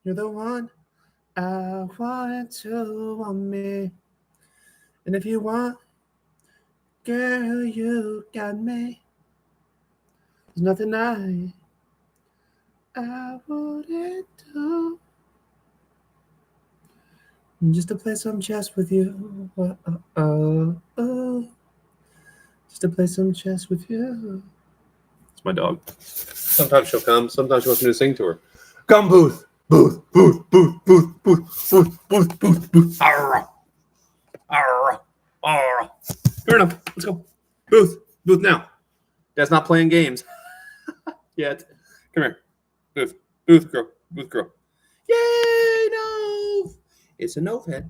You're the one I wanted to want me. And if you want, girl, you got me. There's nothing I wouldn't do just to play some chess with you. Oh. Just to play some chess with you. It's my dog. Sometimes she'll come. Sometimes she wants me to sing to her. Come, Booth. Booth. Booth. Booth. Booth. Booth. Booth. Booth. Booth. Booth. Arr. Arr. Arr. Fair enough. Let's go. Booth. Booth now. Dad's not playing games yet. Come here. Booth. Booth girl. Booth girl. Yay, no. It's a no head.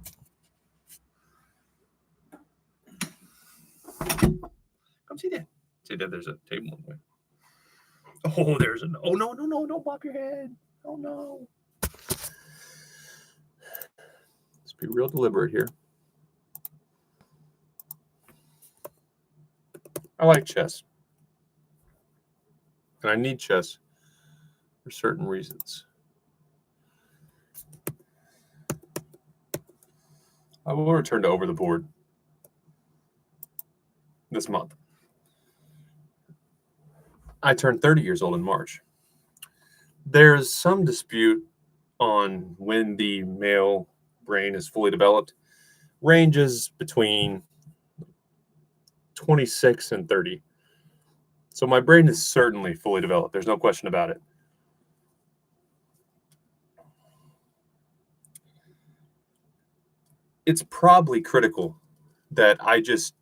Come see Dad. See Dad, there's a table in the way. Oh, there's an. Oh, no. Don't bop your head. Oh, no. Let's be real deliberate here. I like chess. And I need chess for certain reasons. I will return to Over the Board this month. I turned 30 years old in March. There's some dispute on when the male brain is fully developed. Ranges between 26 and 30. So my brain is certainly fully developed. There's no question about it. It's probably critical that I just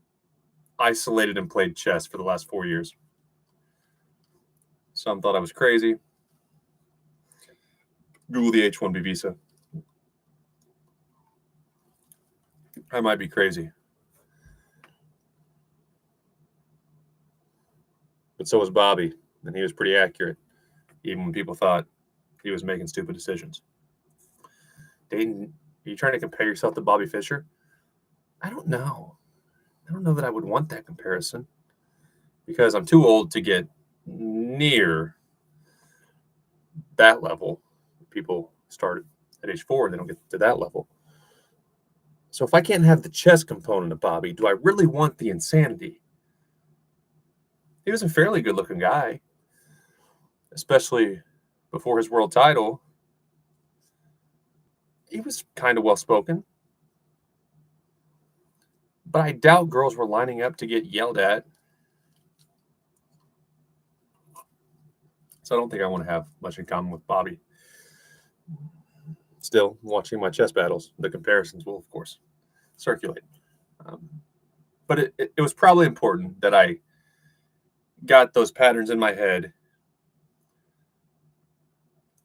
isolated and played chess for the last 4 years. Some thought I was crazy. Google the H-1B visa. I might be crazy. But so was Bobby, and he was pretty accurate, even when people thought he was making stupid decisions. Dayton, are you trying to compare yourself to Bobby Fischer? I don't know. I don't know that I would want that comparison because I'm too old to get near that level. People start at age 4, they don't get to that level. So if I can't have the chess component of Bobby, do I really want the insanity? He was a fairly good-looking guy, especially before his world title. He was kind of well-spoken. But I doubt girls were lining up to get yelled at. So I don't think I want to have much in common with Bobby. Still, watching my chess battles, the comparisons will, of course, circulate. But it was probably important that I got those patterns in my head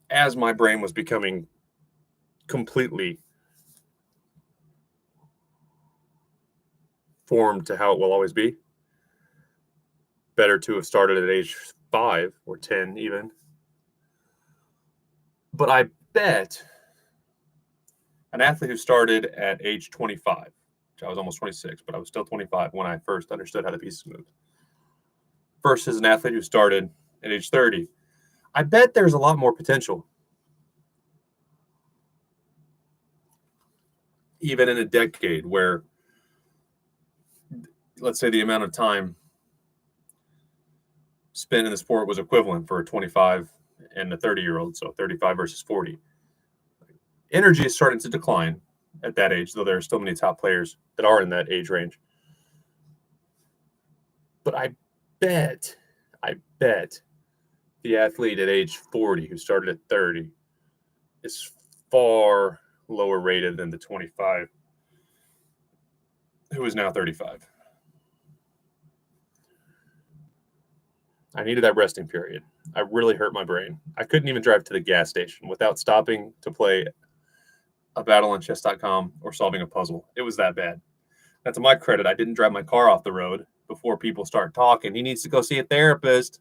as my brain was becoming completely formed to how it will always be. Better to have started at age 5 or 10 even. But I bet an athlete who started at age 25, which I was almost 26, but I was still 25 when I first understood how the pieces moved, versus an athlete who started at age 30, I bet there's a lot more potential. Even in a decade where, let's say, the amount of time spent in the sport was equivalent for a 25 and a 30-year-old, so 35 versus 40. Energy is starting to decline at that age, though there are still many top players that are in that age range. But I bet the athlete at age 40 who started at 30 is far lower rated than the 25 who is now 35. I needed that resting period. I really hurt my brain. I couldn't even drive to the gas station without stopping to play a battle on chess.com or solving a puzzle. It was that bad. Now, to my credit, I didn't drive my car off the road before people start talking. He needs to go see a therapist.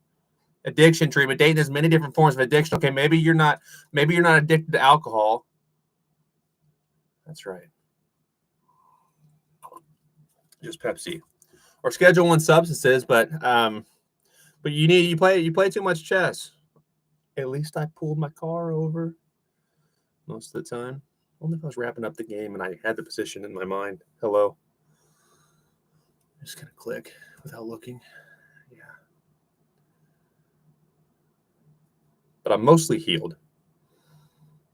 Addiction treatment. Dating has many different forms of addiction. Okay, maybe you're not addicted to alcohol. That's right. Just Pepsi. Or Schedule 1 substances, but you play too much chess. At least I pulled my car over most of the time. Only if I was wrapping up the game and I had the position in my mind. Hello. Just gonna click without looking. Yeah. But I'm mostly healed.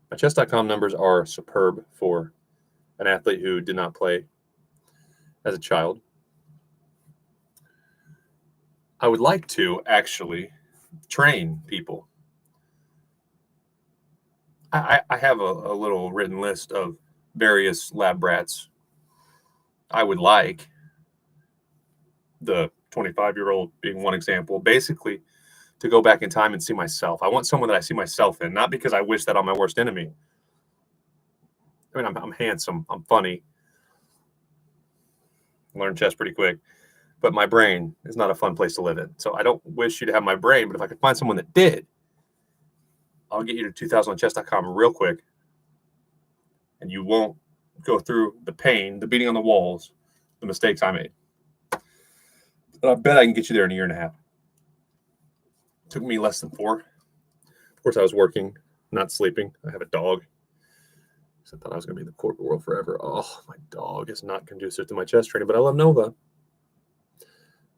My chess.com numbers are superb for an athlete who did not play as a child. I would like to actually train people. I have a little written list of various lab rats I would like. The 25-year-old being one example. Basically, to go back in time and see myself. I want someone that I see myself in, not because I wish that on my worst enemy. I mean, I'm handsome. I'm funny. Learn chess pretty quick. But my brain is not a fun place to live in. So I don't wish you to have my brain, but if I could find someone that did, I'll get you to 2000chess.com real quick. And you won't go through the pain, the beating on the walls, the mistakes I made. But I bet I can get you there in a year and a half. It took me less than 4. Of course, I was working, not sleeping. I have a dog. I thought I was going to be in the corporate world forever. Oh, my dog is not conducive to my chess training, but I love Nova.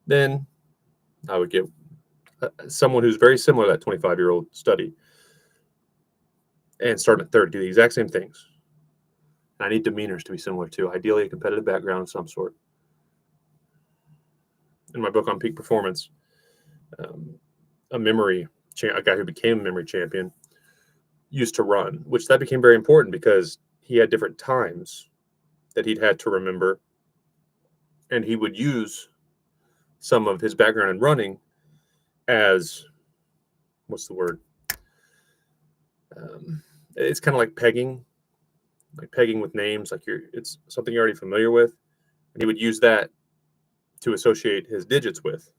Then I would get someone who's very similar to that 25-year-old study and start at 30, do the exact same things. And I need demeanors to be similar too, ideally a competitive background of some sort. In my book on peak performance, a guy who became a memory champion used to run, which that became very important because he had different times that he'd had to remember. And he would use some of his background in running as, what's the word? It's kind of like pegging with names, like it's something you're already familiar with. And he would use that to associate his digits with.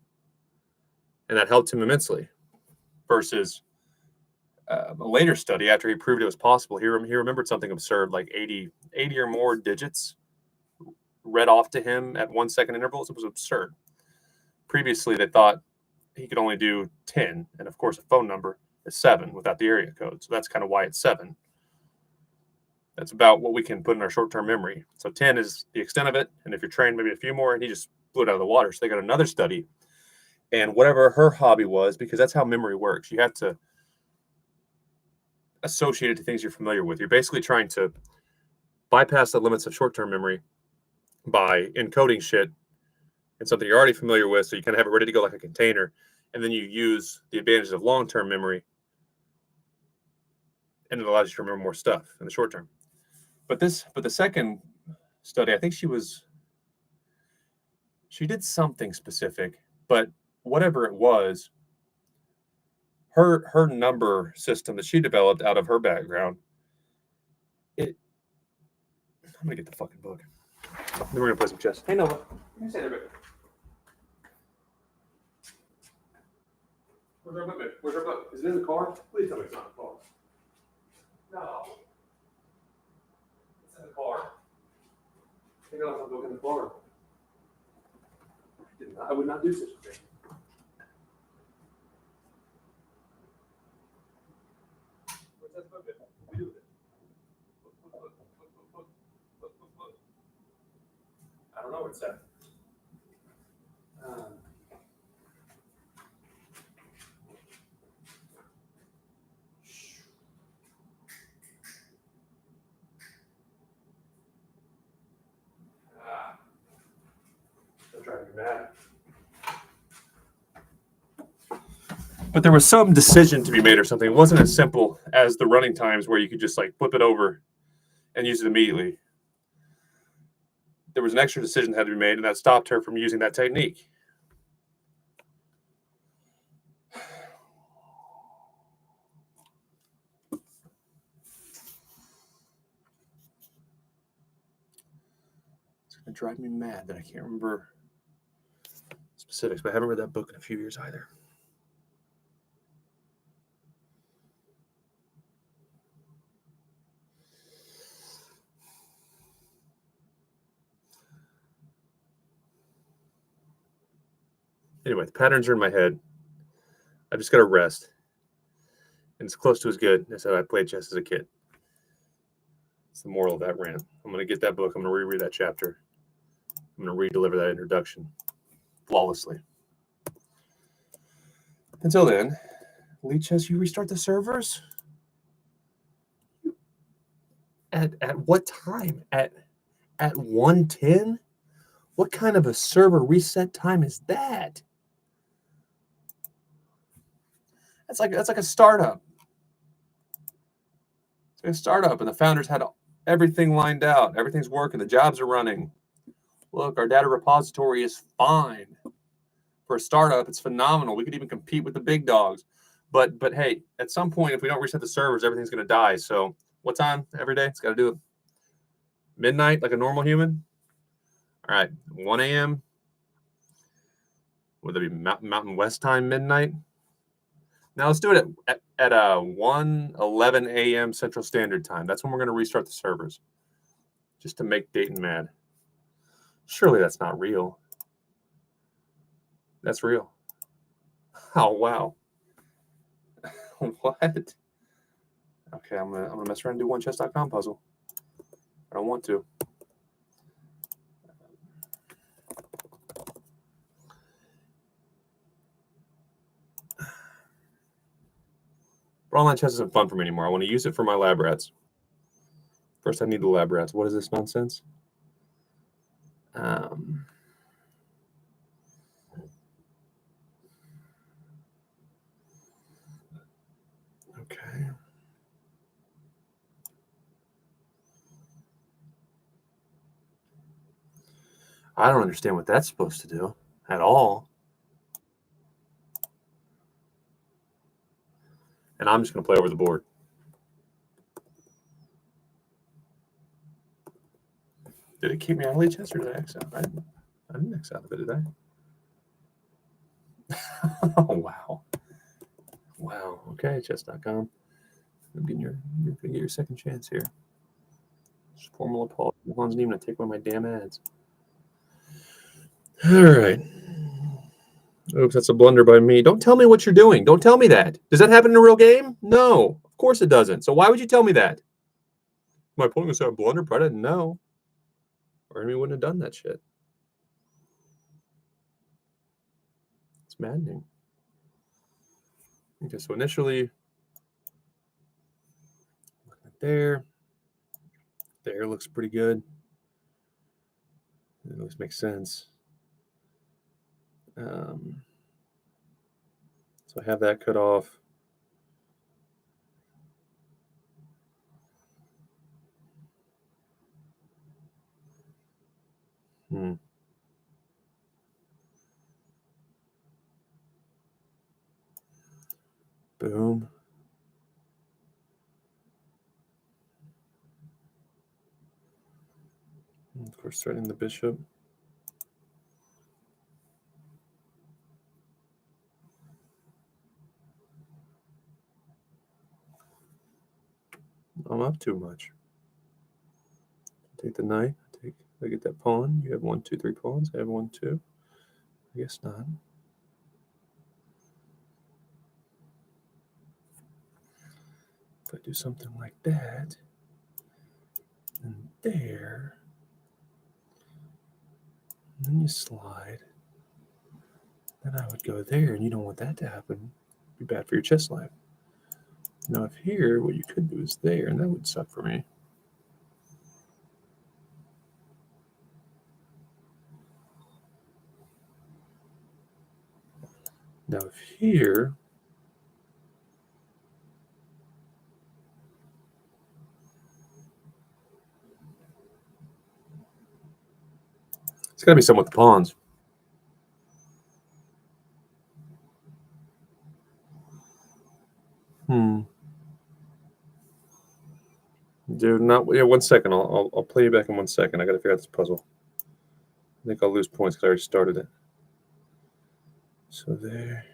And that helped him immensely versus a later study after he proved it was possible. He remembered something absurd, like 80 or more digits read off to him at 1 second intervals. It was absurd. Previously, they thought he could only do 10. And of course, a phone number is 7 without the area code. So that's kind of why it's 7. That's about what we can put in our short-term memory. So 10 is the extent of it. And if you're trained, maybe a few more, and he just blew it out of the water. So they got another study. And whatever her hobby was, because that's how memory works, you have to associate it to things you're familiar with. You're basically trying to bypass the limits of short-term memory by encoding shit in something you're already familiar with, so you kind of have it ready to go like a container, and then you use the advantages of long-term memory, and it allows you to remember more stuff in the short term. But the second study, I think she did something specific, but whatever it was, her number system that she developed out of her background, I'm gonna get the fucking book. Then we're gonna play some chess. Hey Nova, can you say that a bit? Where's our book? Where's our book? Is it in the car? Please tell me it's not in the car. No. It's in the car. I think I left the book in the car. I would not do such a thing. Where's that book? What do we do with it? Look. I don't know where it's at. I'm trying to be mad. But there was some decision to be made or something. It wasn't as simple as the running times where you could just like flip it over and use it immediately. There was an extra decision that had to be made, and that stopped her from using that technique. It's going to drive me mad that I can't remember specifics, but I haven't read that book in a few years either. Anyway, the patterns are in my head. I just got to rest. And it's close to as good as I played chess as a kid. the moral of that rant. I'm going to get that book. I'm going to reread that chapter. I'm going to re-deliver that introduction flawlessly. Until then, Lichess, you restart the servers? At what time? At 1:10? What kind of a server reset time is that? That's like a startup. It's like a startup, and the founders had everything lined out. Everything's working. The jobs are running. Look, our data repository is fine. For a startup, it's phenomenal. We could even compete with the big dogs. But hey, at some point, if we don't reset the servers, everything's going to die. So what time every day? It's got to do it. Midnight, like a normal human? All right, 1 a.m. Would it be Mountain West time, midnight? Now let's do it at 1:11 a.m. Central Standard Time. That's when we're going to restart the servers, just to make Dayton mad. Surely that's not real. That's real. Oh wow. What? Okay, I'm gonna mess around and do onechess.com puzzle. I don't want to. But online chess isn't fun for me anymore. I want to use it for my lab rats. First, I need the lab rats. What is this nonsense? Okay. I don't understand what that's supposed to do at all. And I'm just going to play over the board. Did it keep me out of Lichess or did I X out? I didn't X out of it, did I? Oh, wow. Wow. Okay, chess.com. You're going to get your second chance here. Just Formula Paul. Juan's even going to take one of my damn ads. All right. Oops, that's a blunder by me. Don't tell me what you're doing. Don't tell me that. Does that happen in a real game? No, of course it doesn't. So why would you tell me that? My opponent was a blunder, but I didn't know. Or enemy wouldn't have done that shit. It's maddening. Okay, so initially, there looks pretty good. It looks makes sense. So I have that cut off. Boom. And of course, threatening the bishop. I'm up too much. Take the knight. I get that pawn. You have 1, 2, 3 pawns. I have 1, 2. I guess not. If I do something like that, and there, and then you slide, then I would go there, and you don't want that to happen. It'd be bad for your chess life. Now, if here, what you could do is there, and that would suck for me. Now, if here, it's got to be somewhat the pawns. Dude, not yeah. 1 second. I'll play you back in 1 second. I got to figure out this puzzle. I think I'll lose points because I already started it. So there.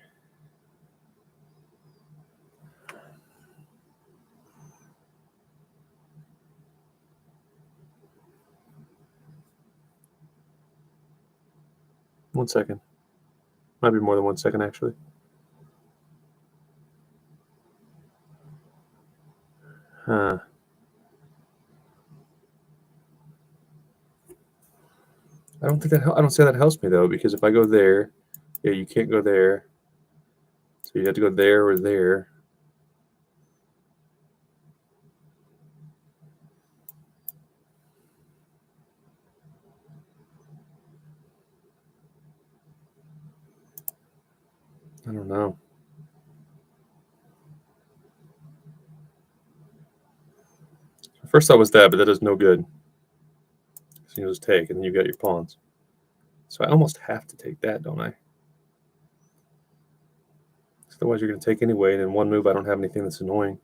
One second. Might be more than 1 second, actually. Huh. I don't say that helps me though, because if I go there, yeah, you can't go there. So you have to go there or there. I don't know. First thought was that, but that does no good. So you just take, and then you got your pawns. So I almost have to take that, don't I? Otherwise, you're going to take anyway, and in one move, I don't have anything that's annoying.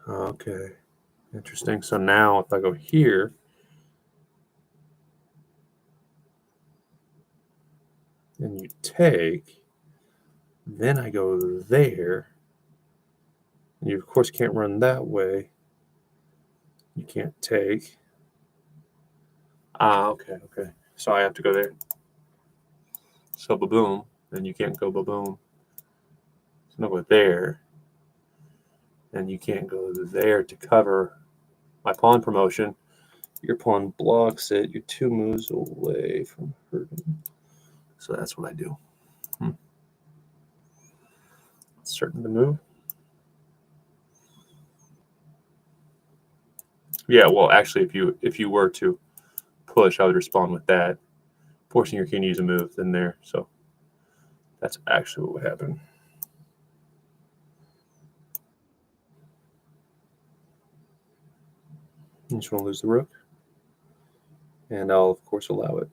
Okay. Interesting. So now if I go here, and you take, then I go there. And you, of course, can't run that way. You can't take. Okay. So I have to go there. So ba-boom. Then you can't go ba-boom. So no go there. And you can't go there to cover my pawn promotion. Your pawn blocks it. You're 2 moves away from hurting. So that's what I do. Certain to move. Yeah, well, actually, if you were to push, I would respond with that, forcing your king to use a move. Then there, so that's actually what would happen. You just want to lose the rook, and I'll of course allow it.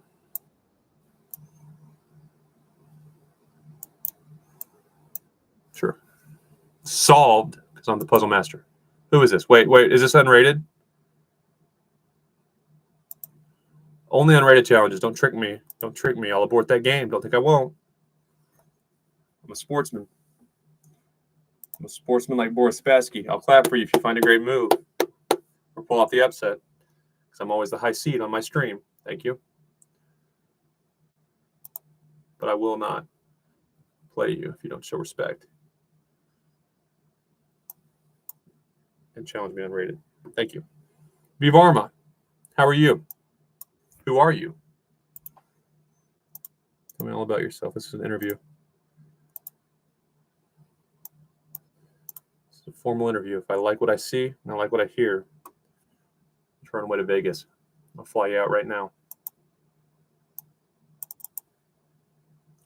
Sure, solved because I'm the puzzle master. Who is this? Wait, is this unrated? Only unrated challenges. Don't trick me. Don't trick me. I'll abort that game. Don't think I won't. I'm a sportsman. I'm a sportsman like Boris Spassky. I'll clap for you if you find a great move or pull off the upset. Because I'm always the high seed on my stream. Thank you. But I will not play you if you don't show respect and challenge me unrated. Thank you. Vivarma, how are you? Who are you? Tell me all about yourself. This is an interview. It's a formal interview. If I like what I see and I like what I hear, I'm turning away to Vegas. I'll fly you out right now.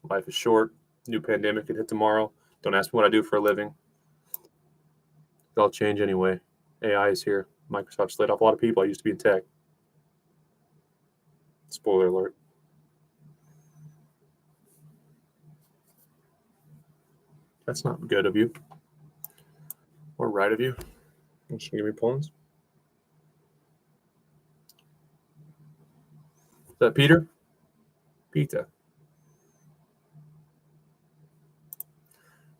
Life is short. New pandemic could hit tomorrow. Don't ask me what I do for a living. It'll change anyway. AI is here. Microsoft's laid off a lot of people. I used to be in tech. Spoiler alert. That's not good of you. Or right of you. You should give me pawns. Is that Peter? Pita.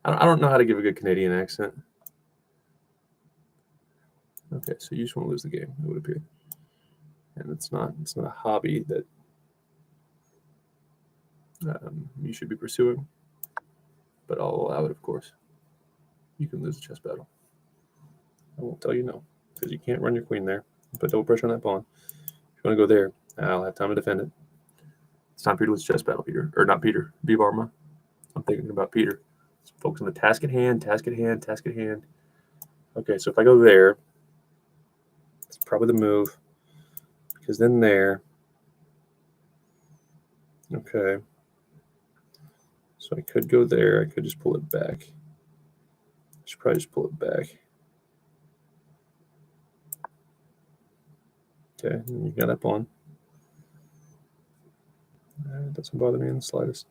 I don't know how to give a good Canadian accent. Okay, so you just want to lose the game, it would appear. And it's not a hobby that you should be pursuing. But I'll allow it, of course. You can lose the chess battle. I won't tell you no, because you can't run your queen there. Put double pressure on that pawn. If you want to go there, I'll have time to defend it. It's time for you to lose chess battle, Peter. Or not Peter, Vivarma. I'm thinking about Peter. Let's focus on the task at hand, task at hand, task at hand. Okay, so if I go there, it's probably the move. Because then there. Okay. So I could go there. I could just pull it back. I should probably just pull it back. Okay, and you got that pawn. It doesn't bother me in the slightest.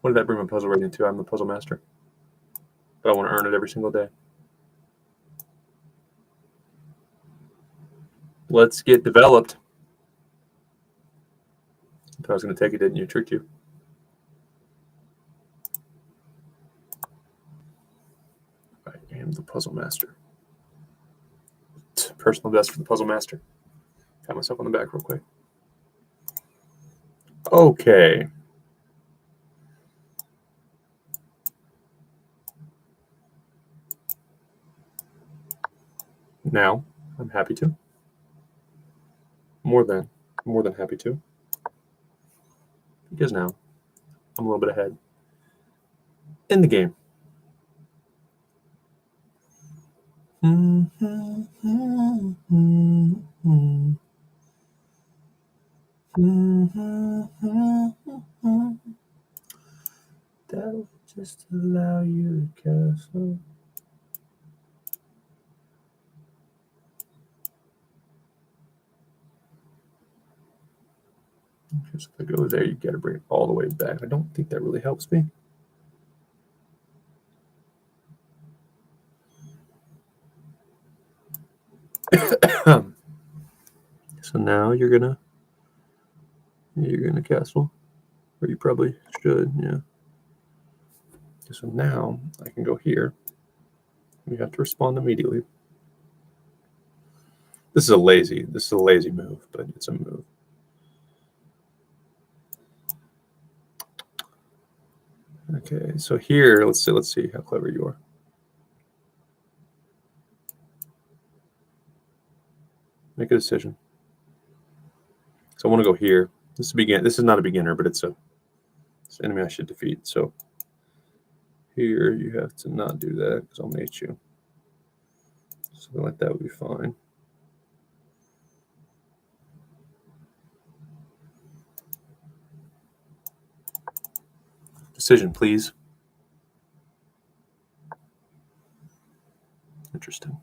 What did that bring my puzzle rating to? I'm the puzzle master. But I want to earn it every single day. Let's get developed. I thought I was going to take it, didn't you? Tricked you. Puzzle Master. Personal best for the Puzzle Master. Got myself on the back real quick. Okay. Now, I'm happy to. More than happy to. Because now, I'm a little bit ahead in the game. That'll just allow you to castle. Just if I go there, you got to bring it all the way back. I don't think that really helps me. So now you're gonna castle, or you probably should, yeah. So now I can go here. You have to respond immediately. This is a lazy move, but it's a move. Okay, so here, let's see how clever you are. Make a decision. So I want to go here. This is not a beginner, but it's an enemy I should defeat. So here you have to not do that because I'll mate you. Something like that would be fine. Decision, please. Interesting.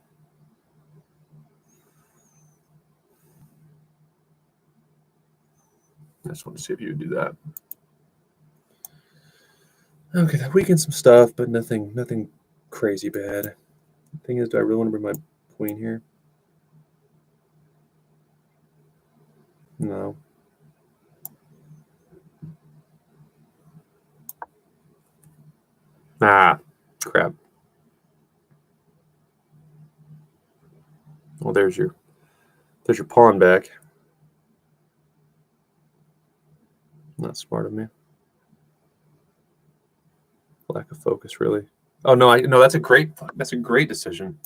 I just want to see if you would do that. Okay, that weakens some stuff, but nothing crazy bad. The thing is, do I really want to bring my queen here? No. Ah, crap. Well, there's your pawn back. Not smart of me. Lack of focus, really. Oh no, that's a great decision.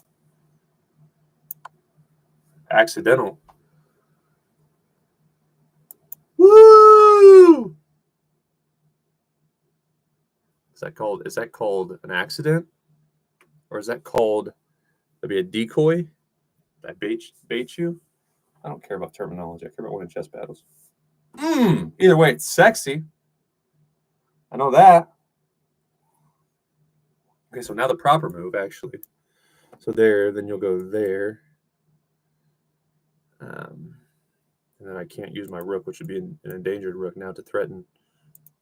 Accidental. Woo! Is that called an accident? Or is that called maybe a decoy? That bait you? I don't care about terminology. I care about winning chess battles. Either way, it's sexy. I know that. Okay, so now the proper move, actually. So there, then you'll go there. And then I can't use my rook, which would be an endangered rook now to threaten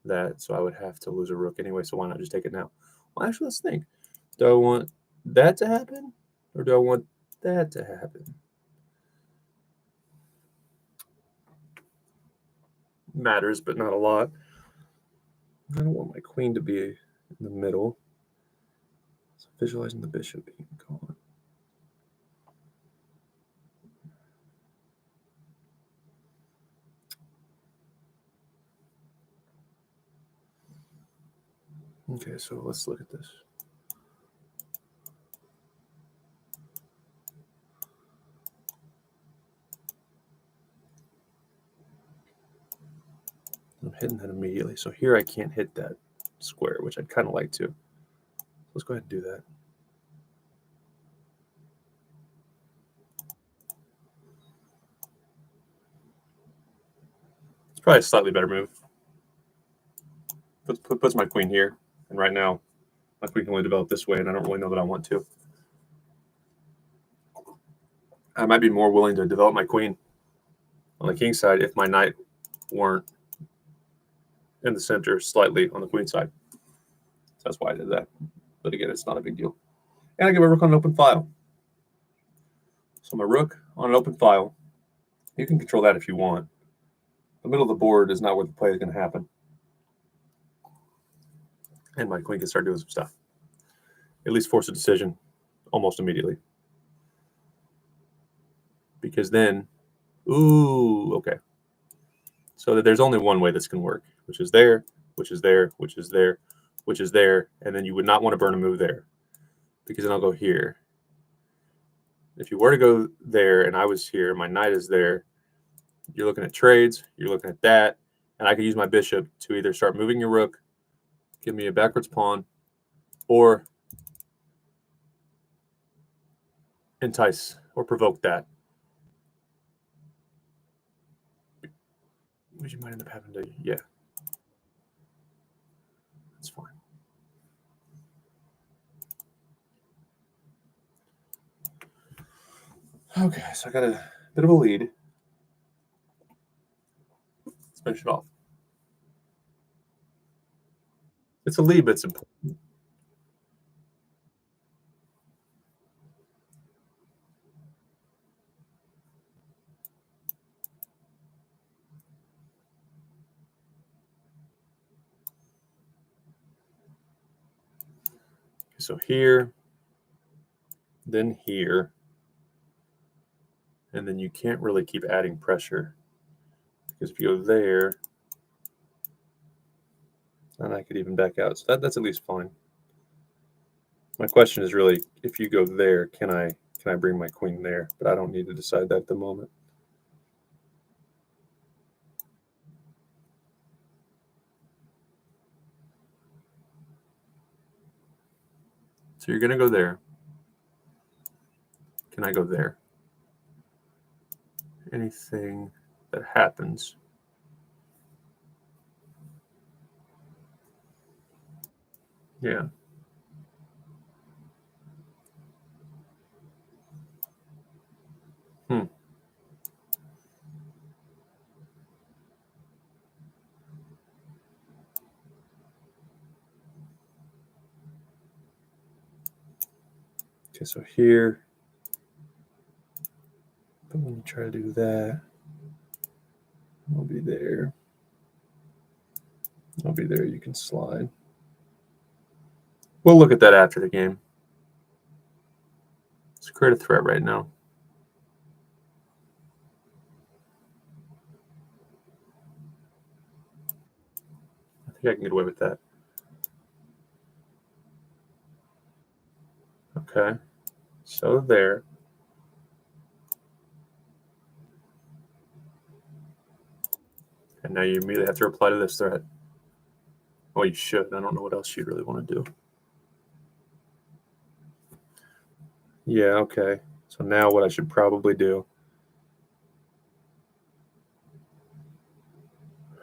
that. So I would have to lose a rook anyway. So why not just take it now? Well, actually, let's think. Do I want that to happen? Or do I want that to happen? Matters, but not a lot. I don't want my queen to be in the middle. So visualizing the bishop being gone. Okay, so let's look at this. I'm hitting that immediately. So here I can't hit that square, which I'd kind of like to. Let's go ahead and do that. It's probably a slightly better move. Puts my queen here. And right now, my queen can only develop this way, and I don't really know that I want to. I might be more willing to develop my queen on the king side if my knight weren't in the center slightly on the queen side. So that's why I did that. But again, it's not a big deal. And I give my rook on an open file. So my rook on an open file, you can control that if you want. The middle of the board is not where the play is going to happen. And my queen can start doing some stuff. At least force a decision almost immediately. Because then, ooh, okay. So that there's only one way this can work, which is there, which is there, which is there, which is there, and then you would not want to burn a move there, because then I'll go here. If you were to go there and I was here, my knight is there, you're looking at trades, you're looking at that, and I could use my bishop to either start moving your rook, give me a backwards pawn, or entice or provoke that. Which you might end up having to, yeah. That's fine. Okay, so I got a bit of a lead. Let's finish it off. It's a lead, but it's important. So here, then here, and then you can't really keep adding pressure, because if you go there, then I could even back out. So that's at least fine. My question is really, if you go there, can I bring my queen there? But I don't need to decide that at the moment. So you're going to go there. Can I go there? Anything that happens. Yeah. Okay, so here, but when you try to do that, I'll be there. I'll be there. You can slide. We'll look at that after the game. Let's create a threat right now. I think I can get away with that. Okay, so there. And now you immediately have to reply to this threat. Well, you should. I don't know what else you'd really want to do. Yeah, okay. So now what I should probably do.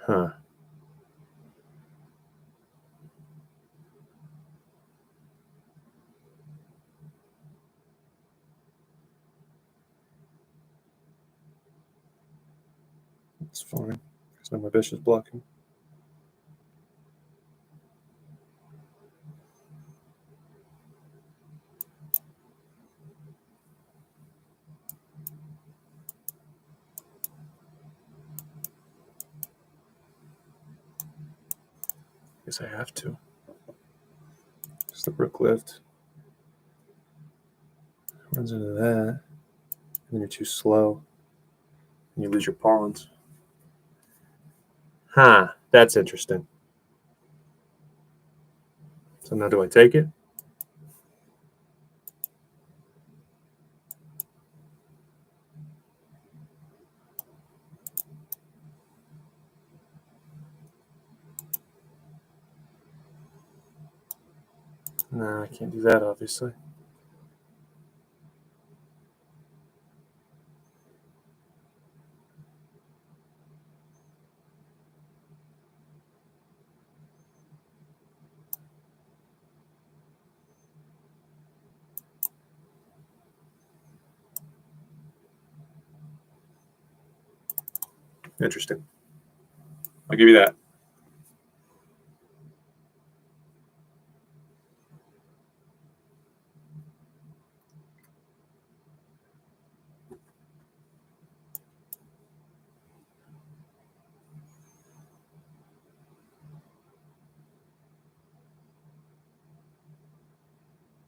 Huh. That's fine, because now my bishop's blocking. Guess I have to. Just the rook lift. Runs into that. And then you're too slow. And you lose your pawns. Huh. That's interesting. So now do I take it? No, I can't do that, obviously. Interesting. I'll give you that.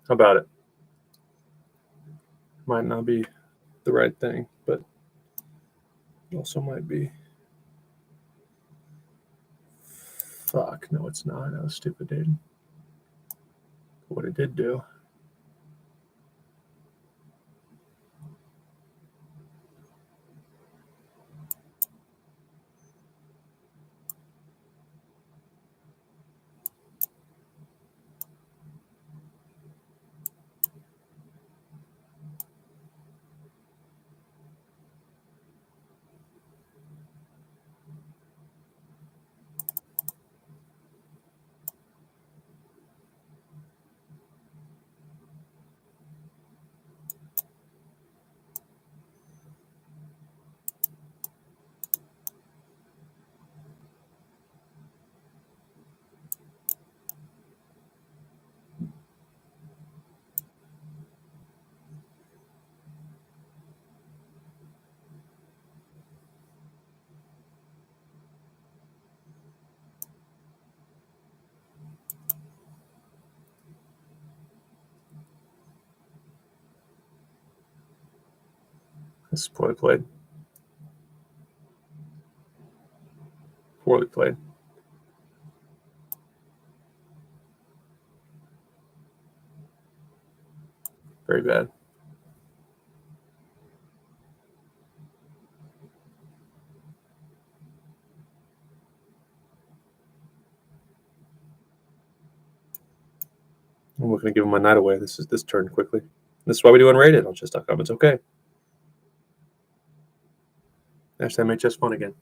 How about it? Might not be the right thing, but it also might be. Fuck, no, it's not. That was stupid, dude. What it did do. This is poorly played. Poorly played. Very bad. I'm looking to give him my knight away. This turn quickly. This is why we do unrated on chess.com. It's okay. Hashtag make chess fun again.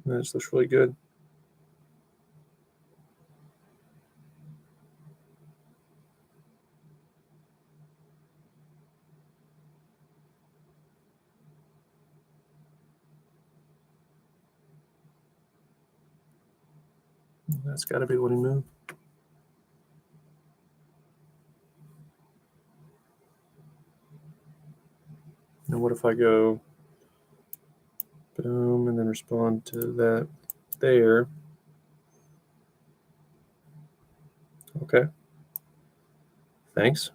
This looks really good. That's got to be the winning move. Now what if I go boom and then respond to that there? Okay. Thanks.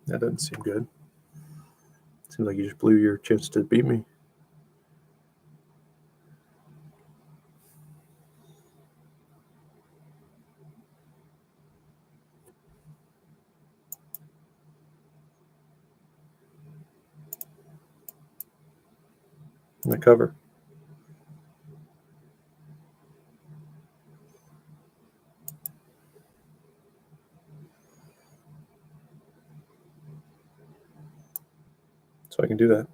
That doesn't seem good. Seems like you just blew your chance to beat me. And I cover. So I can do that.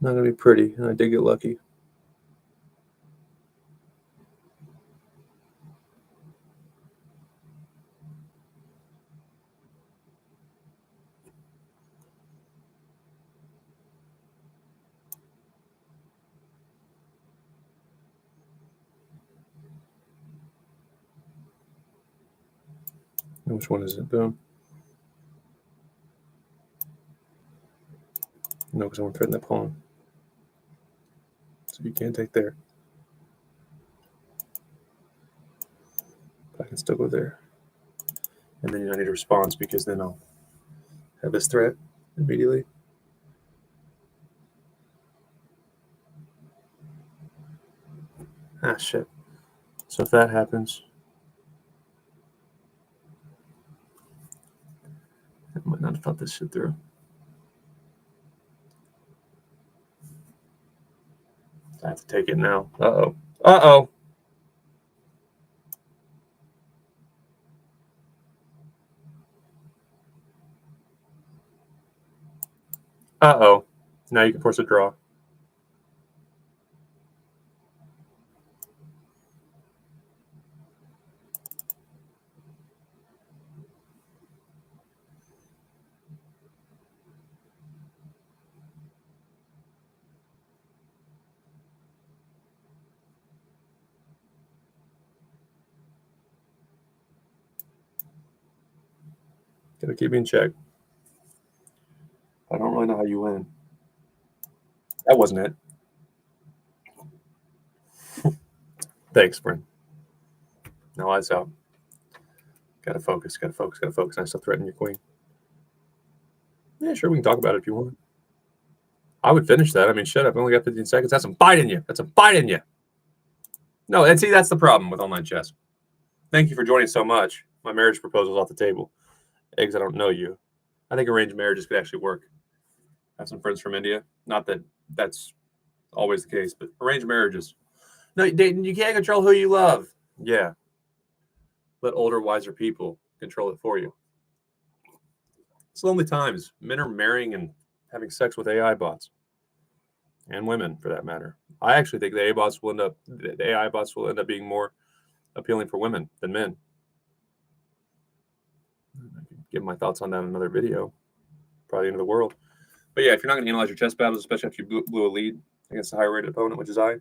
Not going to be pretty, and I did get lucky. Which one is it? Boom. No, because I want to threaten that pawn. So you can't take there. But I can still go there. And then I need a response because then I'll have this threat immediately. Ah, shit. So if that happens, I might not have thought this shit through. I have to take it now. Uh-oh. Uh-oh. Uh-oh. Now you can force a draw. Gotta keep me in check. I don't really know how you win. That wasn't it. Thanks, friend. Now eyes out. Gotta focus. I still threaten your queen. Yeah, sure, we can talk about it if you want. I would finish that. I mean, shut up. I only got 15 seconds. That's some bite in you. No, and see, that's the problem with online chess. Thank you for joining so much. My marriage proposal's off the table. Eggs, I don't know you. I think arranged marriages could actually work. I have some friends from India. Not that that's always the case, but arranged marriages. No, Dayton, you can't control who you love. Yeah. Let older, wiser people control it for you. It's lonely times. Men are marrying and having sex with AI bots. And women, for that matter. I actually think the AI bots will end up being more appealing for women than men. I can give my thoughts on that in another video. Probably the end of the world. But yeah, if you're not going to analyze your chess battles, especially if you blew a lead against a higher-rated opponent, which is I,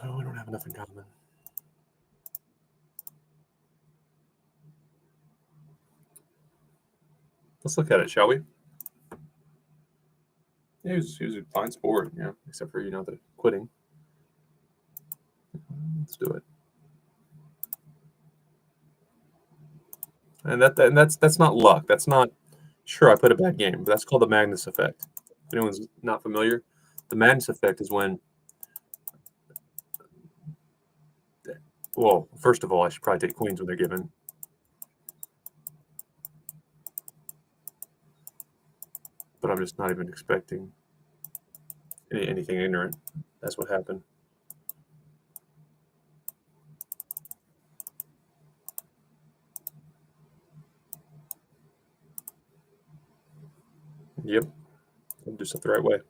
we don't have enough in common. Let's look at it, shall we? Yeah, he was a fine sport, yeah, except for, the quitting. Let's do it. And that's not luck. That's not, sure, I played a bad game, but that's called the Magnus effect. If anyone's not familiar, the Magnus effect is when, well, first of all, I should probably take queens when they're given. But I'm just not even expecting anything ignorant. That's what happened. Yep. I'll do stuff the right way.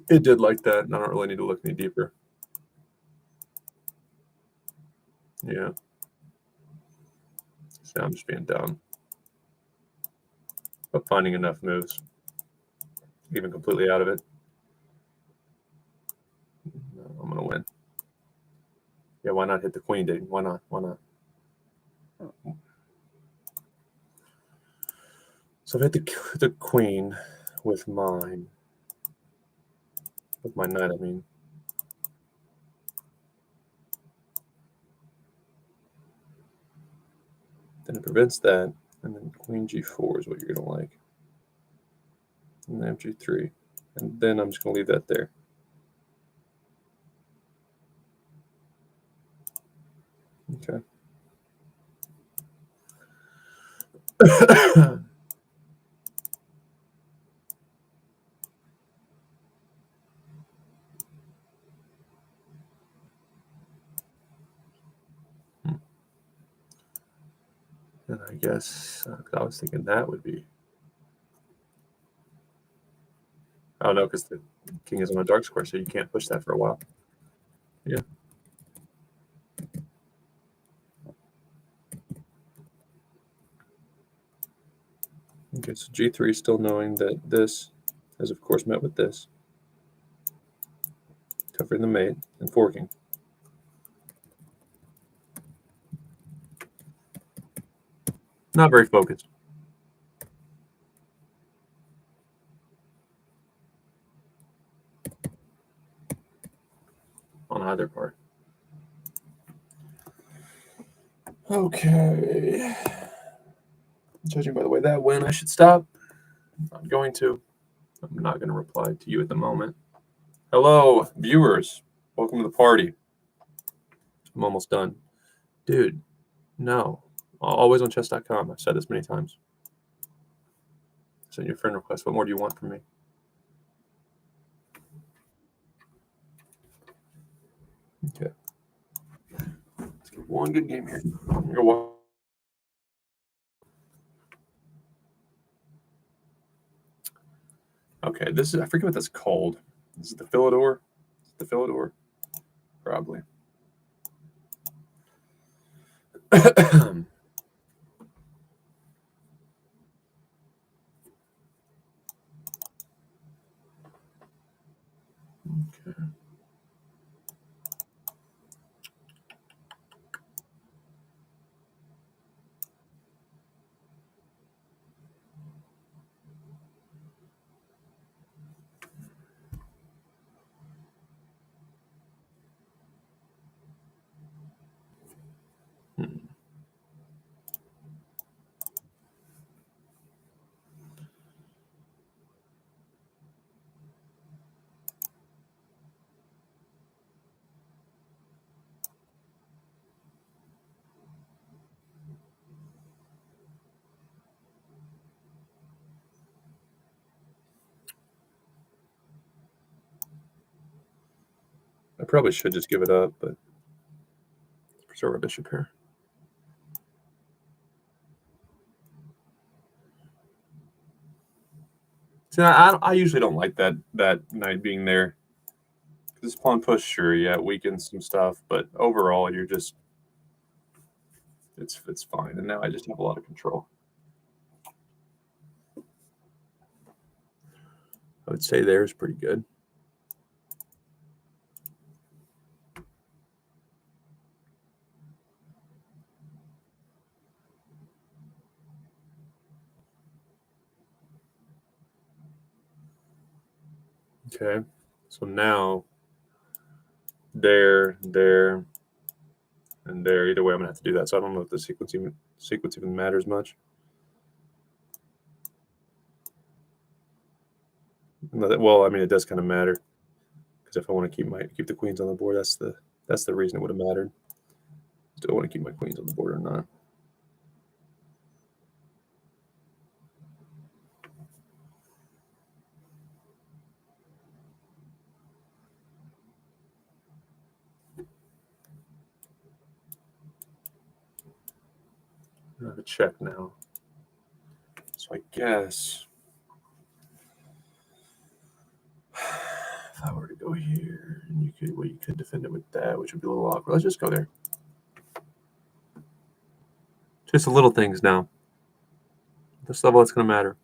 It did like that, and I don't really need to look any deeper. Yeah. So I'm just being dumb. But finding enough moves. Even completely out of it. No, I'm going to win. Yeah, why not hit the queen, Dayton? Why not? So I've hit the queen with mine. With my knight, I mean. Then it prevents that. And then queen g4 is what you're going to like. And then g3. And then I'm just going to leave that there. Okay. And I guess I was thinking that would be. Oh, no, because the king is on a dark square, so you can't push that for a while. Yeah. Okay, so g3 still knowing that this is, of course, met with this. Covering the mate and forking. Not very focused. On either part. Okay. Judging by the way that went, I should stop. I'm going to. I'm not going to reply to you at the moment. Hello, viewers. Welcome to the party. I'm almost done. Dude, no. Always on chess.com. I've said this many times. Send you a friend request. What more do you want from me? Okay. one good game here. I'm gonna watch. Okay, this is, I forget what that's called. Is it the Philidor? The Philidor? Probably. Okay. I probably should just give it up, but preserve a bishop here. See, I usually don't like that knight being there. This pawn push, sure, yeah, it weakens some stuff, but overall, you're just it's fine. And now I just have a lot of control. I would say there is pretty good. Okay, so now there, and there. Either way, I'm gonna have to do that. So I don't know if the sequence even matters much. Well, I mean, it does kind of matter because if I want to keep the queens on the board, that's the reason it would have mattered. Do I want to keep my queens on the board or not? I have a check now. So I guess if I were to go here, and you could defend it with that, which would be a little awkward. Let's just go there. Just the little things now. This level, it's going to matter.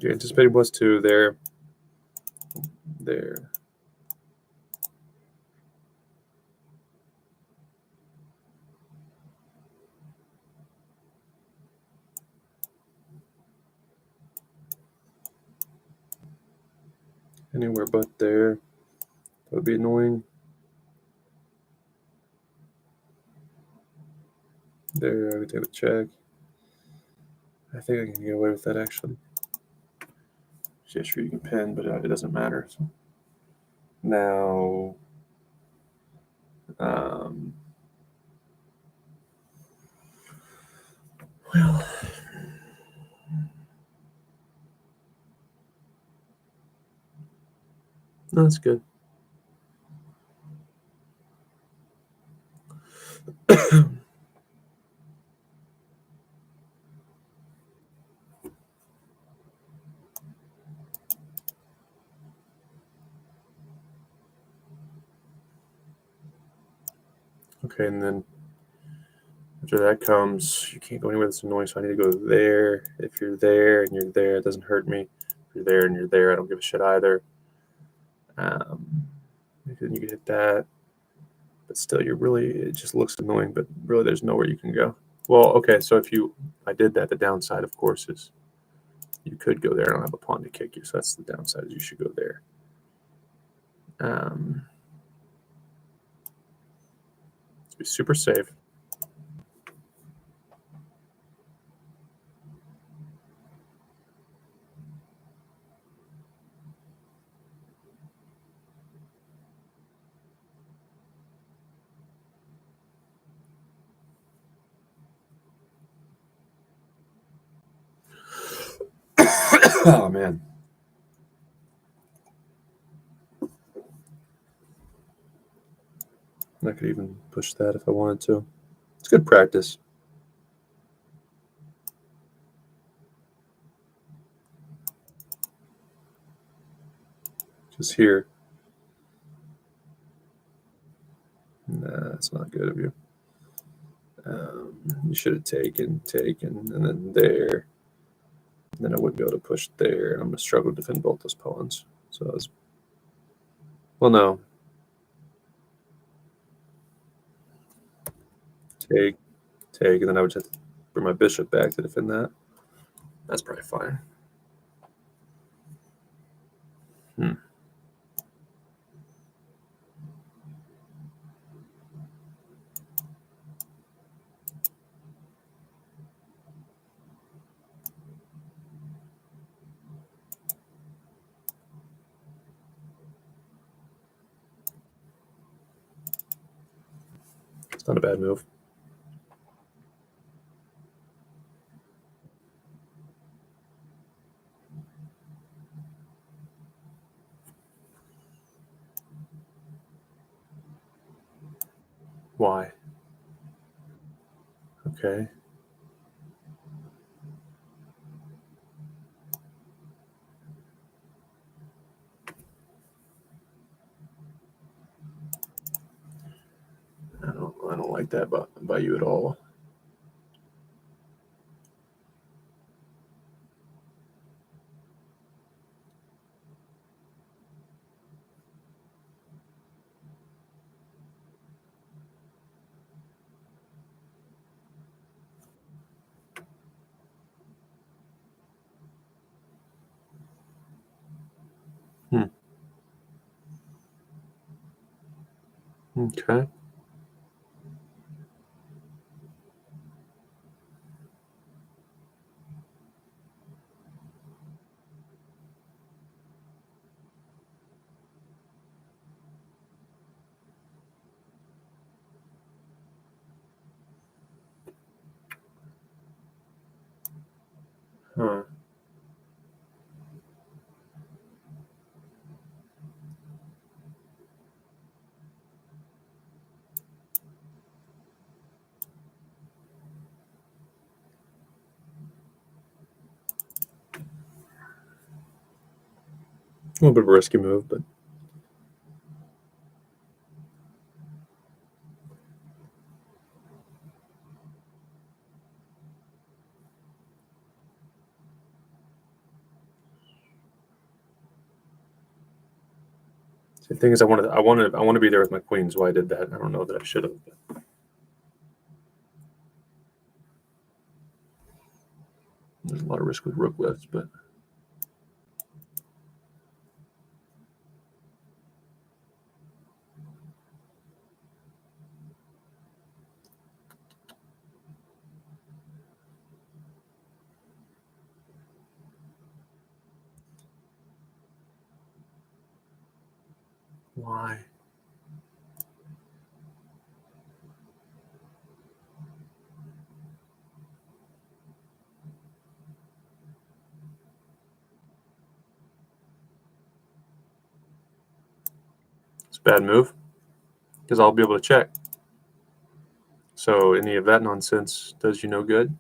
You anticipated was two there. There. Anywhere but there. That would be annoying. There, I would take a check. I think I can get away with that, actually. Yeah, sure, you can pin, but it doesn't matter. So. Now, well, no, that's good. Okay, and then After that comes, you can't go anywhere that's annoying, so I need to go there. If you're there and you're there, it doesn't hurt me. If you're there and you're there, I don't give a shit either. You can hit that. But still, it just looks annoying, but really there's nowhere you can go. Well, okay, so I did that, the downside, of course, is you could go there. I don't have a pawn to kick you, so that's the downside, is you should go there. Be super safe. Oh, man. I could even push that if I wanted to. It's good practice. Just here. Nah, that's not good of you. You should have taken, and then there. And then I wouldn't be able to push there. I'm going to struggle to defend both those pawns. So I was... Well, no. Take, and then I would just bring my bishop back to defend that. That's probably fine. It's not a bad move. Why? Okay. I don't like that by you at all. Okay. Huh. A little bit of a risky move, but the thing is, I want to be there with my queen, so I did that. I don't know that I should have. There's a lot of risk with rook lifts, but why? It's a bad move because I'll be able to check. So any of that nonsense does you no good.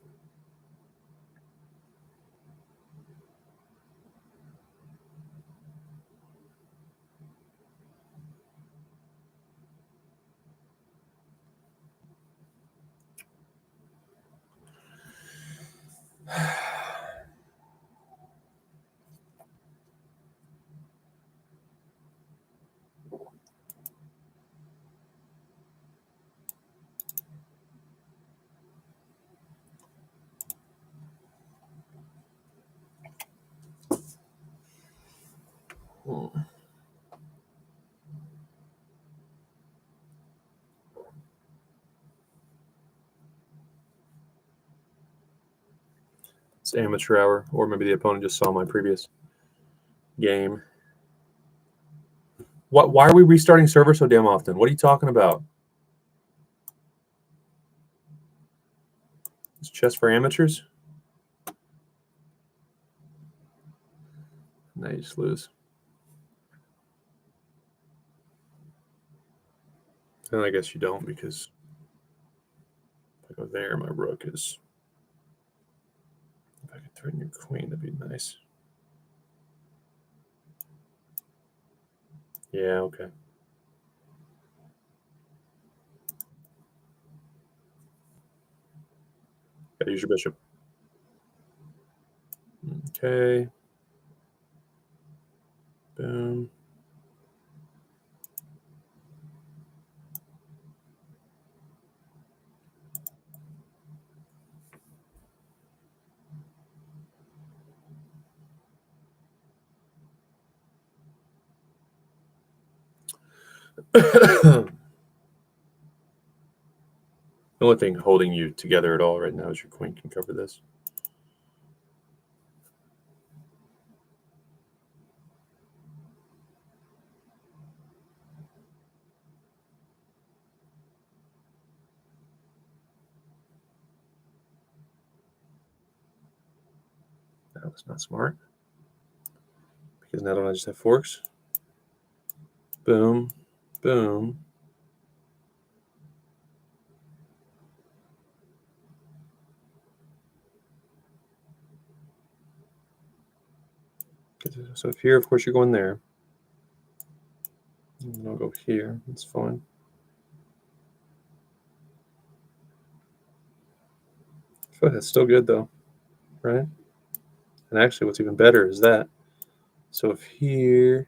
It's amateur hour, or maybe the opponent just saw my previous game. Why are we restarting server so damn often? What are you talking about? It's chess for amateurs? Now you just lose. And I guess you don't, because if I go there, my rook is... If I could threaten your queen, that'd be nice. Yeah, okay. Gotta use your bishop. Okay. Boom. The only thing holding you together at all right now is your queen can cover this. That was not smart. Because now don't I just have forks? Boom. Boom. So if here, of course, you're going there. And I'll go here. That's fine. I feel like that's still good, though. Right? And actually, what's even better is that. So if here...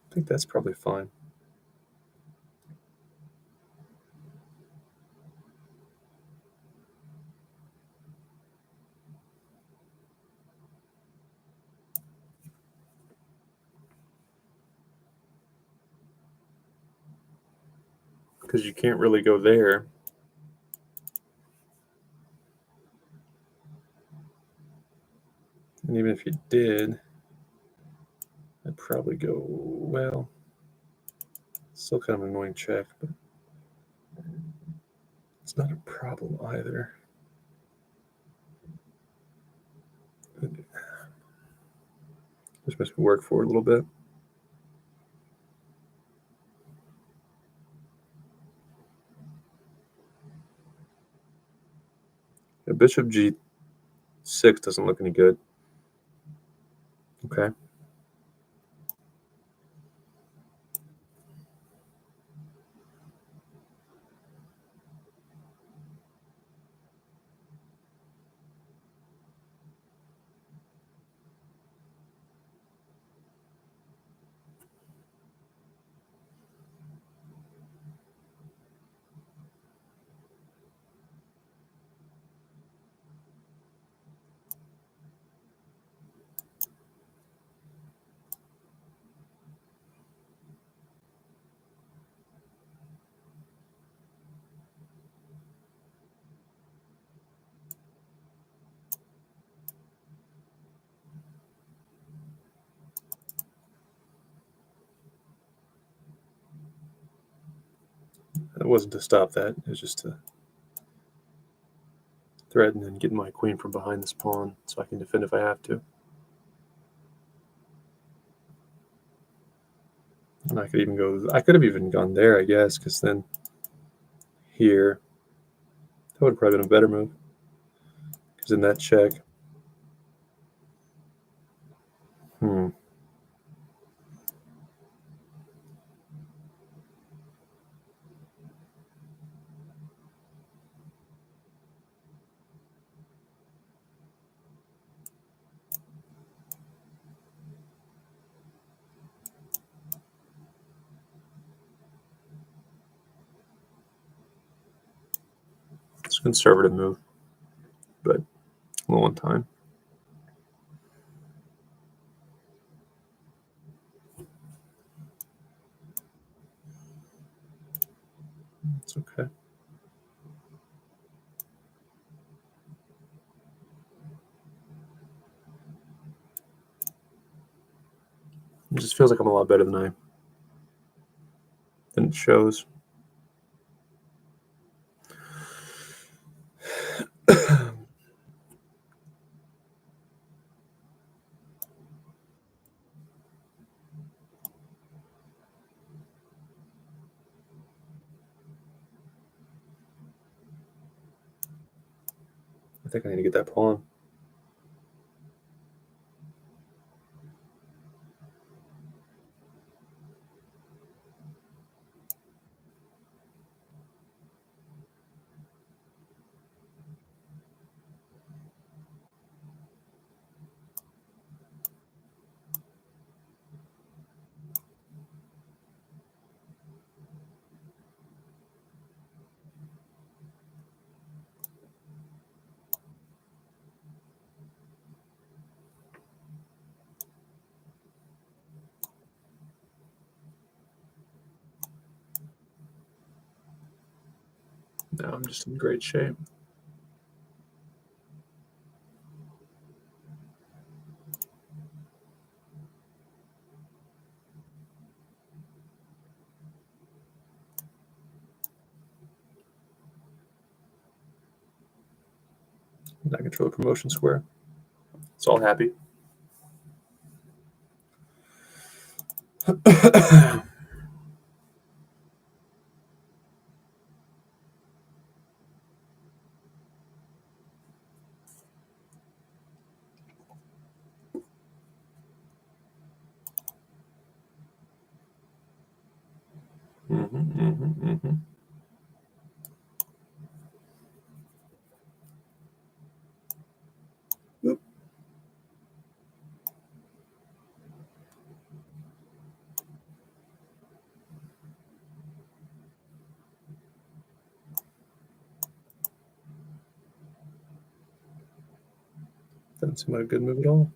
I think that's probably fine. Because you can't really go there. And even if you did, I'd probably go, well, still kind of an annoying check, but it's not a problem either. Just makes me work for it a little bit. Yeah, bishop g6 doesn't look any good. Okay. It wasn't to stop that. It was just to threaten and get my queen from behind this pawn so I can defend if I have to. And I could even go, I could have even gone there, I guess, because then here. That would have probably been a better move. Because in that check. It's a conservative move, but low on time. It's okay. It just feels like I'm a lot better than it shows. I think I need to get that pawn. Now I'm just in great shape. I control the promotion square. It's all happy. Oop. Doesn't seem like a good move at all.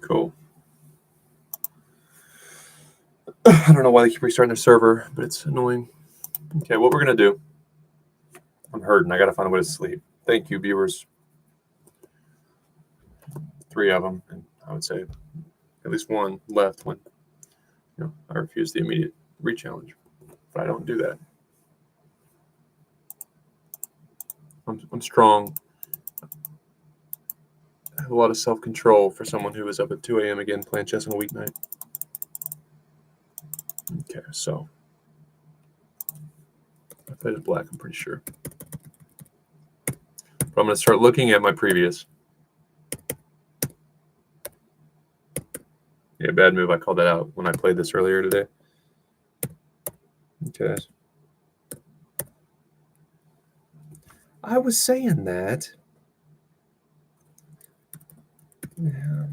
Cool. I don't know why they keep restarting their server, but it's annoying. Okay, what we're going to do. I'm hurting. I got to find a way to sleep. Thank you, viewers. 3 of them. And I would say at least one left when I refuse the immediate re-challenge. But I don't do that. I'm strong. I have a lot of self-control for someone who is up at 2 a.m. again playing chess on a weeknight. Okay, so I played it black, I'm pretty sure. But I'm going to start looking at my previous. Yeah, bad move. I called that out when I played this earlier today. Okay. I was saying that. Yeah.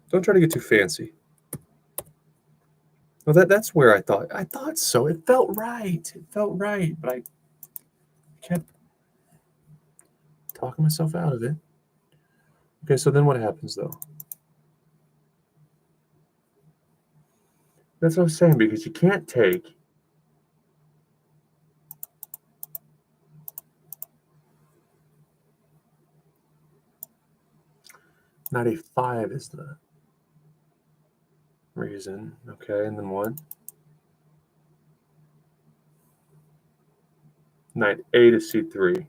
Don't try to get too fancy. Well, that's where I thought so. It felt right. But I kept talking myself out of it. Okay, so then what happens though? That's what I was saying, because you can't take knight a5 is the reason. Okay, and then what? Knight a to c3.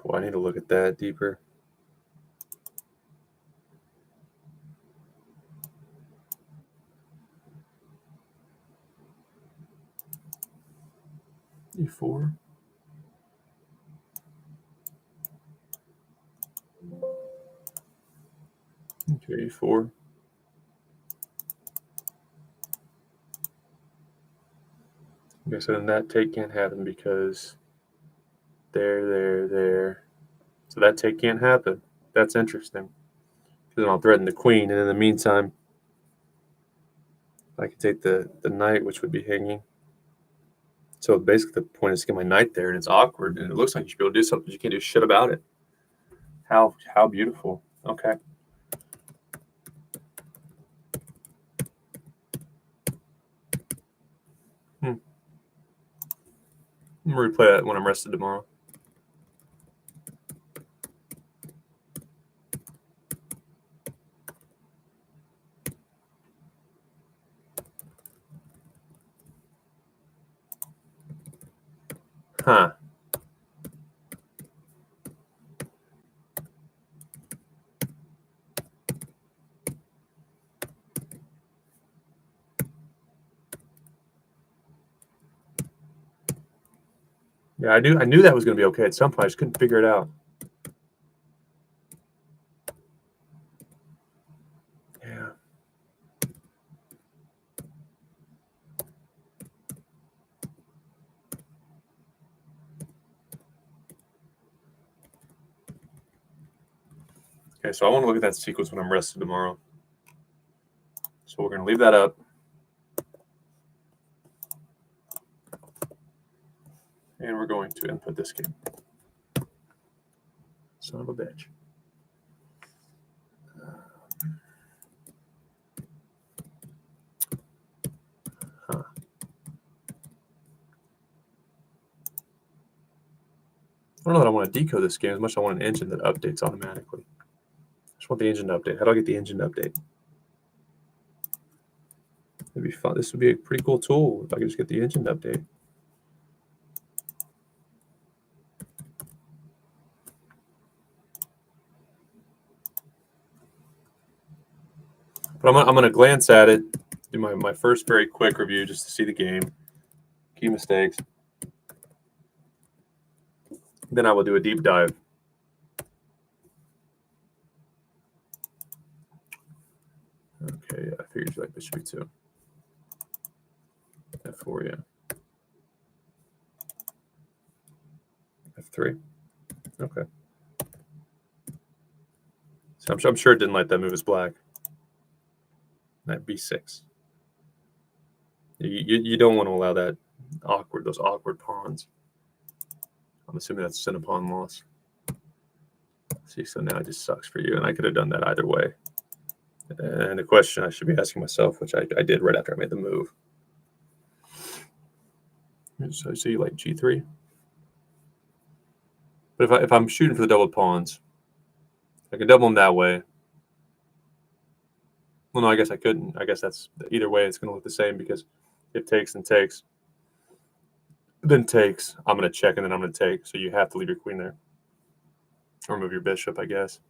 Boy, I need to look at that deeper. e4. Okay, e4. Okay, so then that take can't happen because there. So that take can't happen. That's interesting. Because then I'll threaten the queen, and in the meantime, I can take the knight, which would be hanging. So basically, the point is to get my knight there, and it's awkward, and it looks like you should be able to do something, but you can't do shit about it. How beautiful. Okay. I'm gonna replay that when I'm rested tomorrow. Huh. Yeah, I knew that was going to be okay at some point. I just couldn't figure it out. Yeah. Okay, so I want to look at that sequence when I'm rested tomorrow. So we're going to leave that up. And we're going to input this game. Son of a bitch. Huh. I don't know that I want to decode this game as much as I want an engine that updates automatically. I just want the engine to update. How do I get the engine to update? It'd be fun. This would be a pretty cool tool if I could just get the engine to update. But I'm going to glance at it, do my first very quick review just to see the game, key mistakes. Then I will do a deep dive. Okay, I figured you like bishop e2. F4, yeah. F3. Okay. So I'm sure it didn't like that move as black. Knight b6. You don't want to allow those awkward pawns. I'm assuming that's center pawn loss. See, so now it just sucks for you, and I could have done that either way. And the question I should be asking myself, which I did right after I made the move. So you like g3? But if I'm shooting for the double pawns, I can double them that way. Well, no, I guess I couldn't. I guess that's either way. It's going to look the same because it takes and takes. Then takes. I'm going to check and then I'm going to take. So you have to leave your queen there, or move your bishop, I guess.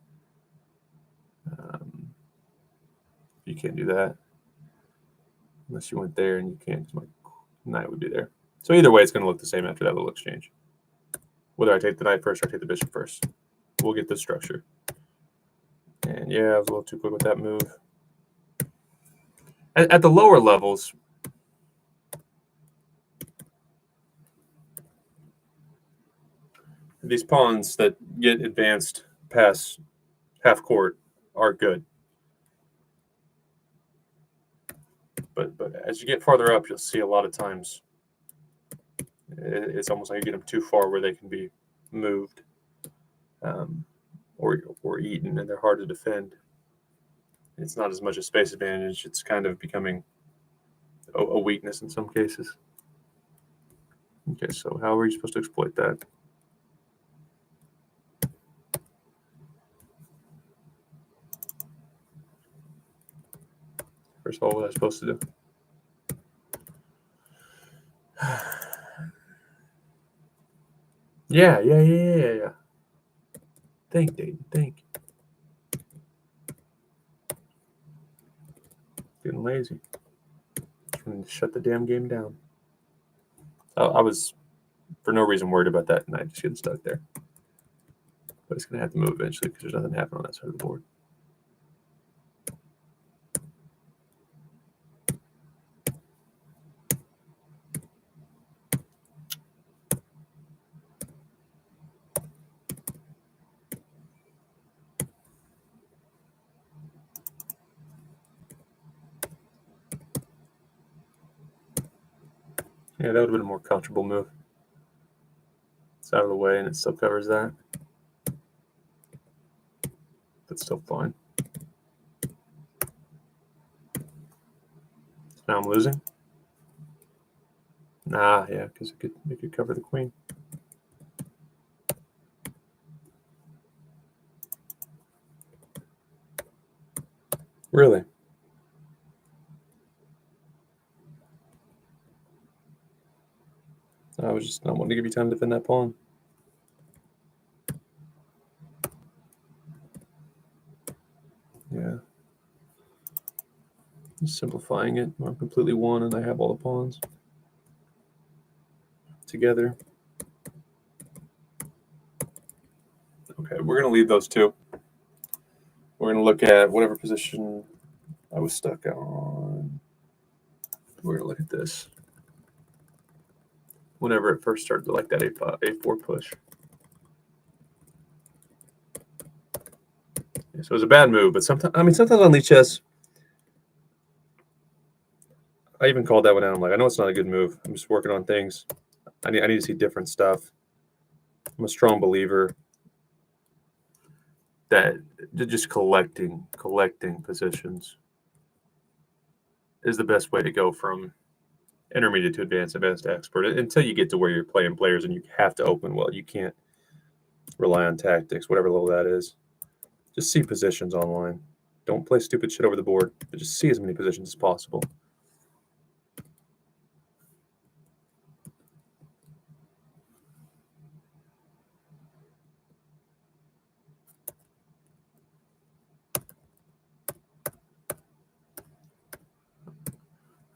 You can't do that unless you went there, and you can't because my knight would be there. So either way, it's going to look the same after that little exchange. Whether I take the knight first or I take the bishop first, we'll get this structure. And yeah, I was a little too quick with that move. At the lower levels, these pawns that get advanced past half court are good. But as you get farther up, you'll see a lot of times it's almost like you get them too far where they can be moved or eaten, and they're hard to defend. It's not as much a space advantage. It's kind of becoming a weakness in some cases. Okay, so how are you supposed to exploit that? First of all, what am I supposed to do? Yeah. Think, Dayton, think. Getting lazy. Trying to shut the damn game down. I was, for no reason, worried about that knight just getting stuck there. But it's going to have to move eventually because there's nothing happening on that side of the board. Yeah, that would have been a more comfortable move. It's out of the way and it still covers that. That's still fine. Now I'm losing. Yeah, because it could cover the queen. Really? I was just not wanting to give you time to defend that pawn. Yeah. Just simplifying it. I'm completely won and I have all the pawns together. Okay, we're going to leave those two. We're going to look at whatever position I was stuck on. We're going to look at this. Whenever it first started to like that A4 push. Yeah, so it was a bad move, but sometimes on Lichess chess, I even called that one out. I'm like, I know it's not a good move. I'm just working on things. I need to see different stuff. I'm a strong believer that just collecting positions is the best way to go from intermediate to advanced to expert until you get to where you're playing players and you have to open well. You can't rely on tactics, whatever level that is. Just see positions online. Don't play stupid shit over the board, but just see as many positions as possible.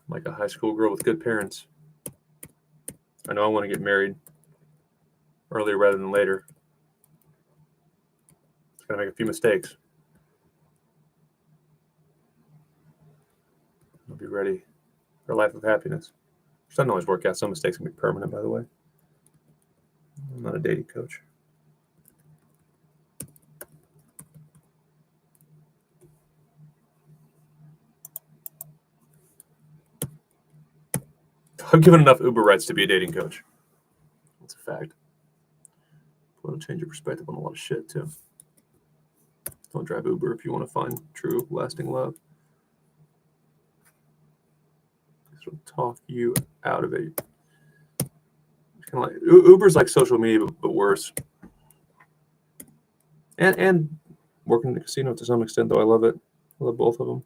Like a high school girl with good parents. I know I want to get married earlier rather than later. It's going to make a few mistakes. I'll be ready for a life of happiness. Which doesn't always work out. Some mistakes can be permanent, by the way. I'm not a dating coach. I'm given enough Uber rights to be a dating coach. That's a fact. It'll change your perspective on a lot of shit, too. Don't drive Uber if you want to find true, lasting love. This will talk you out of it. It's kind of like Uber's like social media, but worse. And working in the casino to some extent, though I love it. I love both of them.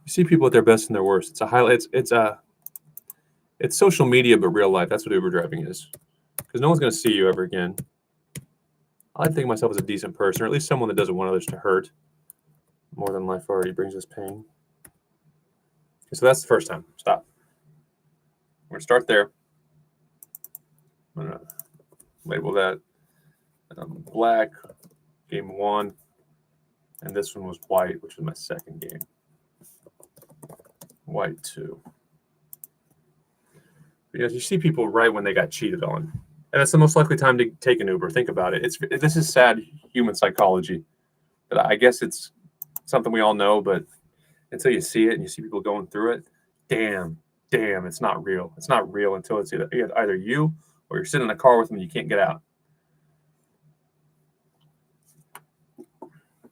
You see people at their best and their worst. It's a highlight. It's social media, but real life. That's what Uber driving is. Because no one's going to see you ever again. I like to think of myself as a decent person, or at least someone that doesn't want others to hurt. More than life already brings us pain. Okay, so that's the first time. Stop. We're going to start there. I'm going to label that black, game 1. And this one was white, which was my second game. White 2. Because you see people right when they got cheated on. And that's the most likely time to take an Uber. Think about it. This is sad human psychology. But I guess it's something we all know, but until you see it and you see people going through it, damn, it's not real. It's not real until it's either you or you're sitting in a car with them and you can't get out.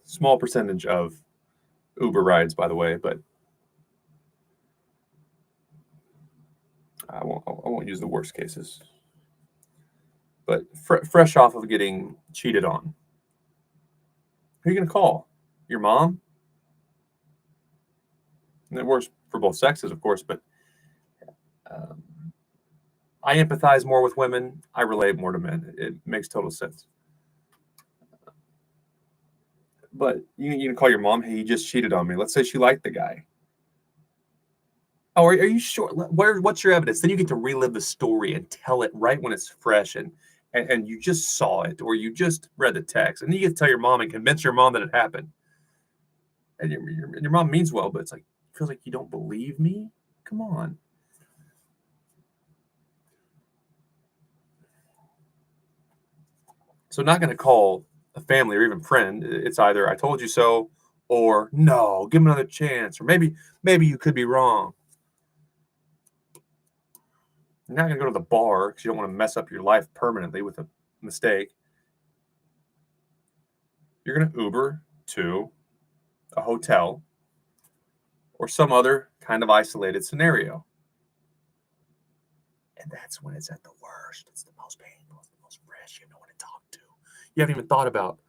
Small percentage of Uber rides, by the way, but I won't use the worst cases. But fresh off of getting cheated on, who are you going to call? Your mom? And it works for both sexes, of course, but I empathize more with women. I relate more to men. It makes total sense. But you can call your mom, hey, he just cheated on me. Let's say she liked the guy. Oh, are you sure? What's your evidence? Then you get to relive the story and tell it right when it's fresh and you just saw it or you just read the text. And then you get to tell your mom and convince your mom that it happened. And your mom means well, but it's like, feels like you don't believe me? Come on. So not going to call a family or even friend. It's either I told you so or no, give him another chance. Or maybe you could be wrong. You're not going to go to the bar because you don't want to mess up your life permanently with a mistake. You're going to Uber to a hotel or some other kind of isolated scenario. And that's when it's at the worst. It's the most painful. It's the most fresh. You have no one to talk to. You haven't even thought about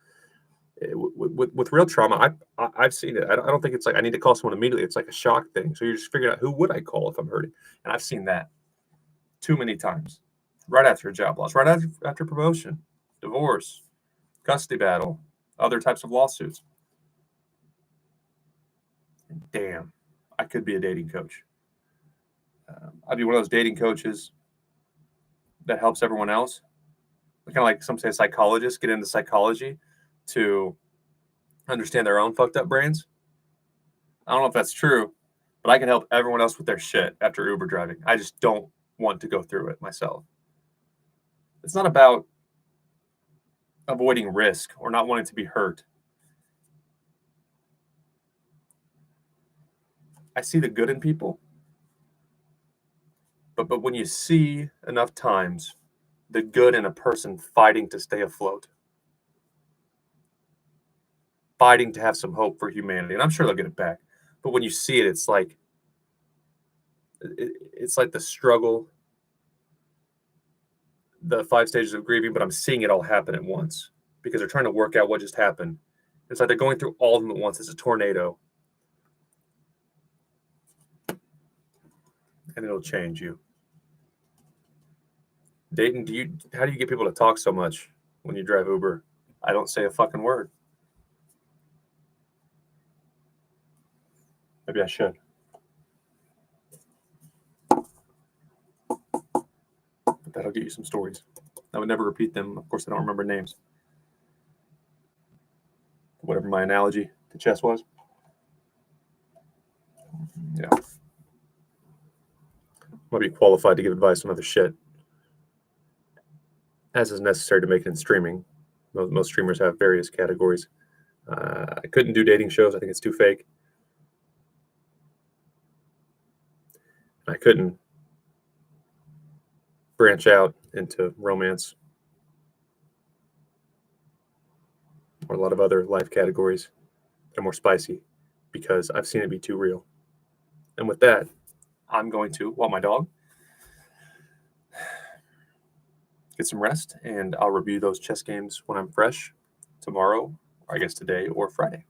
with real trauma. I've seen it. I don't think it's like I need to call someone immediately. It's like a shock thing. So you're just figuring out who would I call if I'm hurting. And I've seen that too many times. Right after a job loss, right after promotion, divorce, custody battle, other types of lawsuits. And damn, I could be a dating coach. I'd be one of those dating coaches that helps everyone else. Kind of like some say psychologists get into psychology to understand their own fucked up brains. I don't know if that's true, but I can help everyone else with their shit after Uber driving. I just don't want to go through it myself. It's not about avoiding risk or not wanting to be hurt. I see the good in people, but when you see enough times the good in a person fighting to stay afloat, fighting to have some hope for humanity, and I'm sure they'll get it back, but when you see it, it's like the struggle, the 5 stages of grieving, but I'm seeing it all happen at once because they're trying to work out what just happened. It's like they're going through all of them at once. It's a tornado. And it'll change you. Dayton, how do you get people to talk so much when you drive Uber? I don't say a fucking word. Maybe I should. But that'll get you some stories. I would never repeat them. Of course, I don't remember names. Whatever my analogy to chess was. Yeah. Might be qualified to give advice on other shit, as is necessary to make it in streaming. Most streamers have various categories. I couldn't do dating shows. I think it's too fake. I couldn't branch out into romance or a lot of other life categories that are more spicy because I've seen it be too real. And with that, I'm going to walk my dog, get some rest, and I'll review those chess games when I'm fresh tomorrow, or I guess today or Friday.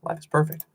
Life is perfect.